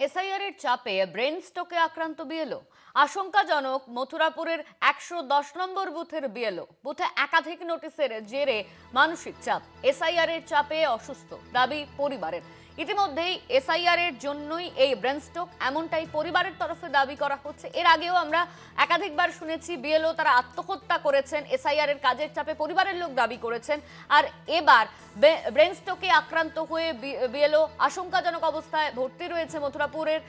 SIR এর চাপে brain স্ট্রোকে আক্রান্ত বিএলও। আশঙ্কাজনক মথুরাপুরের ১১০ নম্বর বুথের বিএলও। বুথে একাধিক নোটিশের জেরে মানসিক চাপ। এসআইআর এর চাপে অসুস্থ, দাবি পরিবারের। ইতিমধ্যেই এসআইআর এর জন্যই এই ব্রেন স্ট্রোক, এমনটাই পরিবারের তরফে দাবি করা হচ্ছে। এর আগেও আমরা একাধিকবার শুনেছি বিএলও তারা আত্মহত্যা করেছেন এসআইআর এর কাজের চাপে, পরিবারের লোক দাবি করেছেন। আর এবার ব্রেন স্ট্রোকে আক্রান্ত হয়ে বিএলও আশঙ্কাজনক অবস্থায় ভর্তি রয়েছে মথুরাপুরের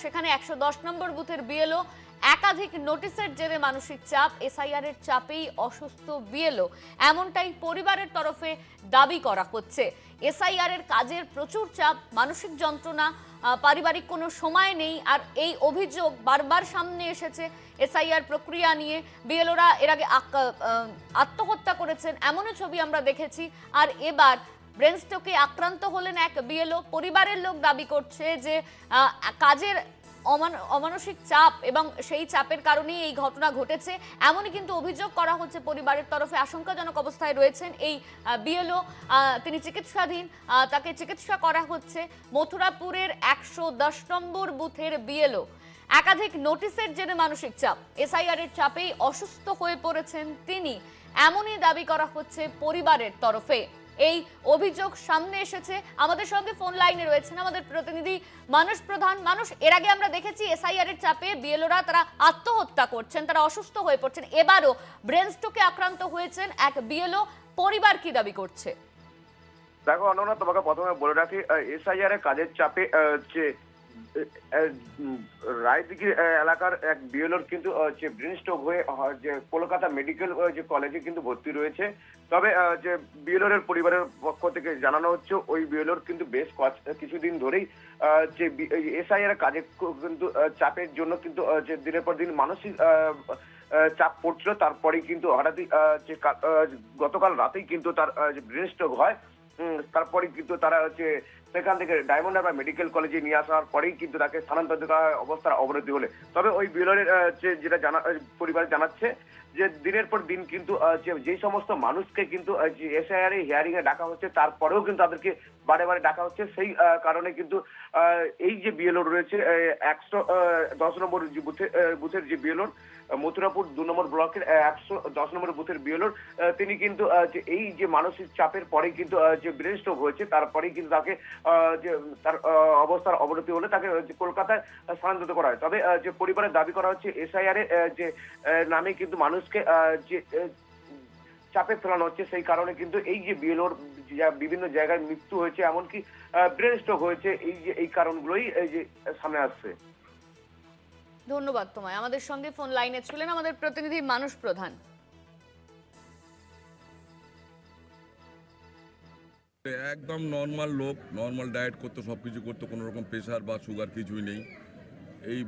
সেখানে ১১০ নম্বর বুথের বিএলও। একাধিক নোটিশের জেরে মানসিক চাপ, এসআইআর এর চাপেই অসুস্থ বিএলও, এমনটাই পরিবারের তরফে দাবি করা হচ্ছে। এসআইআর এর কাজের প্রচুর চাপ, মানসিক যন্ত্রণা, পারিবারিক কোনো সময় নেই। আর এই অভিযোগ বারবার সামনে এসেছে এসআইআর প্রক্রিয়া নিয়ে। বিএলওরা এর আগে আত্মহত্যা করেছেন, এমনও ছবি আমরা দেখেছি। আর এবার ব্রেন স্ট্রোকে আক্রান্ত হলেন এক বিএলও। পরিবারের লোক দাবি করছে যে কাজের অমানসিক চাপ এবং সেই চাপের কারণেই এই ঘটনা ঘটেছে, এমনই কিন্তু অভিযোগ করা হচ্ছে পরিবারের তরফে। আশঙ্কাজনক অবস্থায় রয়েছেন এই বিএলও, তিনি চিকিৎসাধীন, তাকে চিকিৎসা করা হচ্ছে। মথুরাপুরের ১১০ নম্বর বুথের বিএলও। একাধিক নোটিশের জেরে মানসিক চাপ, এসআইআর এর চাপেই অসুস্থ হয়ে পড়েছেন তিনি, এমনই দাবি করা হচ্ছে পরিবারের তরফে। এই অভিযোগ সামনে এসেছে। আমাদের সঙ্গে ফোন লাইনে রয়েছেন আমাদের প্রতিনিধি মানুষ প্রধান। মানুষ, এর আগে আমরা দেখেছি এসআইআর এর চাপে বিএলওরা তারা আত্মহত্যা করছেন, তারা অসুস্থ হয়ে পড়ছেন। এবারও ব্রেন স্ট্রোকে আক্রান্ত হয়েছেন এক বিএলও, পরিবার কি দাবি করছে? দেখো অনন্যা, তোমাকে প্রথমে বলে রাখি, এসআইআর এর কাজের চাপে যে রায়দিঘি এলাকার এক বিএলওর কিন্তু ব্রেন স্ট্রোক হয়ে যে কলকাতা মেডিকেল যে কলেজে কিন্তু ভর্তি রয়েছে। তবে যে বিএলওর এর পরিবারের পক্ষ থেকে জানানো হচ্ছে ওই বিএলওর কিন্তু বেশ কিছুদিন ধরেই যে এসআইআর এর কাজে কিন্তু চাপের জন্য কিন্তু যে দিনের পর দিন মানসিক চাপ পড়ছিল। তারপরেই কিন্তু হঠাৎই যে গতকাল রাতেই কিন্তু তার ব্রেন স্ট্রোক হয়। তারপরে কিন্তু তারা সেখান থেকে ডায়মন্ড হারবার মেডিকেল কলেজে নিয়ে আসার পরেই কিন্তু তাকে স্থানান্তরিত করা অবস্থার অবনতি হলে। তবে ওই বিএলওর যেটা পরিবার জানাচ্ছে যে দিনের পর দিন কিন্তু যে সমস্ত মানুষকে কিন্তু এসআইআর হিয়ারিং এ ডাকা হচ্ছে, তারপরেও কিন্তু তাদেরকে বারে বারে ডাকা হচ্ছে। সেই কারণে কিন্তু এই যে বিএলও রয়েছে ১১০ নম্বর বুথের যে বিএলওর, মথুরাপুর ২ নম্বর ব্লকের ১১০ নম্বর বুথের বিএলওর, তিনি কিন্তু এই যে মানসিক চাপের পরে কিন্তু যে ব্রেন স্ট্রোক হয়েছে, তারপরেই কিন্তু তাকে যে তার অবস্থার অবনতি হলে তাকে কলকাতায় স্থানান্তরিত করা হয়। তবে যে পরিবারের দাবি করা হচ্ছে এসআইআর যে নামে কিন্তু মানুষকে যে চাপে ফেলানো হচ্ছে, সেই কারণে কিন্তু এই যে বিএলওর বিভিন্ন জায়গায় মৃত্যু হয়েছে, এমনকি ব্রেন স্ট্রোক হয়েছে, এই কারণগুলোই এই যে সামনে আসছে। ধন্যবাদ তোমায়। আমাদের সঙ্গে ফোন লাইনে ছিলেন আমাদের প্রতিনিধি মানুষ প্রধান। একদম নর্মাল লোক, নর্মাল ডায়েট করতো, সব কিছু করতো, কোনো রকম প্রেশার বা সুগার কিছুই নেই। এই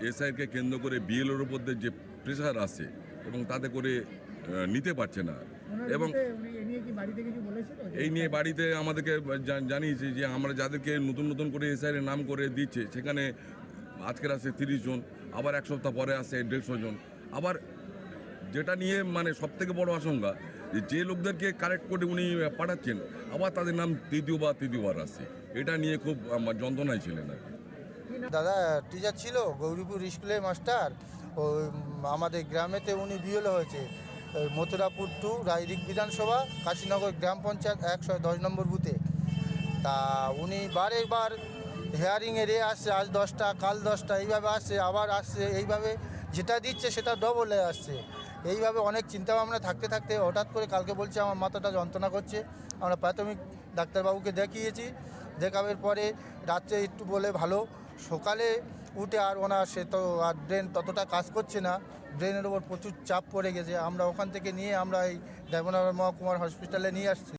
এসআইকে কেন্দ্র করে বিএলওর উপর যে প্রেশার আসে এবং তাতে করে নিতে পারছে না। এবং এই নিয়ে বাড়িতে আমাদেরকে জানিয়েছে যে আমরা যাদেরকে নতুন নতুন করে এসআইয়ের নাম করে দিচ্ছে, সেখানে আজকের আসে ৩০ জন, আবার এক সপ্তাহ পরে আসে ১৫০ জন। আবার যেটা নিয়ে মানে সব থেকে বড় আশঙ্কা, যে লোকদেরকে কারেক্ট করে উনি পাঠাচ্ছেন, আবার তাদের নাম তৃতীয়বার আসছে। এটা নিয়ে খুব যন্ত্রণায় ছিলেন আর কি। দাদা টিচার ছিল, গৌরীপুর স্কুলের মাস্টার। ওই আমাদের গ্রামেতে উনি বিএলও হয়েছে, মথুরাপুর 2 রায়দিক বিধানসভা, কাশীনগর গ্রাম পঞ্চায়েত ১১০ নম্বর বুথে। তা উনি বারেবার হেয়ারিংয়ে আসছে, আজ 10টা কাল 10টা এইভাবে আসছে, আবার আসছে, এইভাবে যেটা দিচ্ছে সেটা ডবলে আসছে। এইভাবে অনেক চিন্তাভাবনা থাকতে থাকতে হঠাৎ করে কালকে বলছে আমার মাথাটা যন্ত্রণা করছে। আমরা প্রাথমিক ডাক্তারবাবুকে দেখিয়েছি, দেখানোর পরে রাত্রে একটু বলে ভালো, সকালে উঠে আর ওনার সে তো আর ব্রেন ততটা কাজ করছে না, ব্রেনের ওপর প্রচুর চাপ পড়ে গেছে। আমরা ওখান থেকে নিয়ে আমরা এই ডায়মন্ড হারবার মহকুমার হসপিটালে নিয়ে আসছি।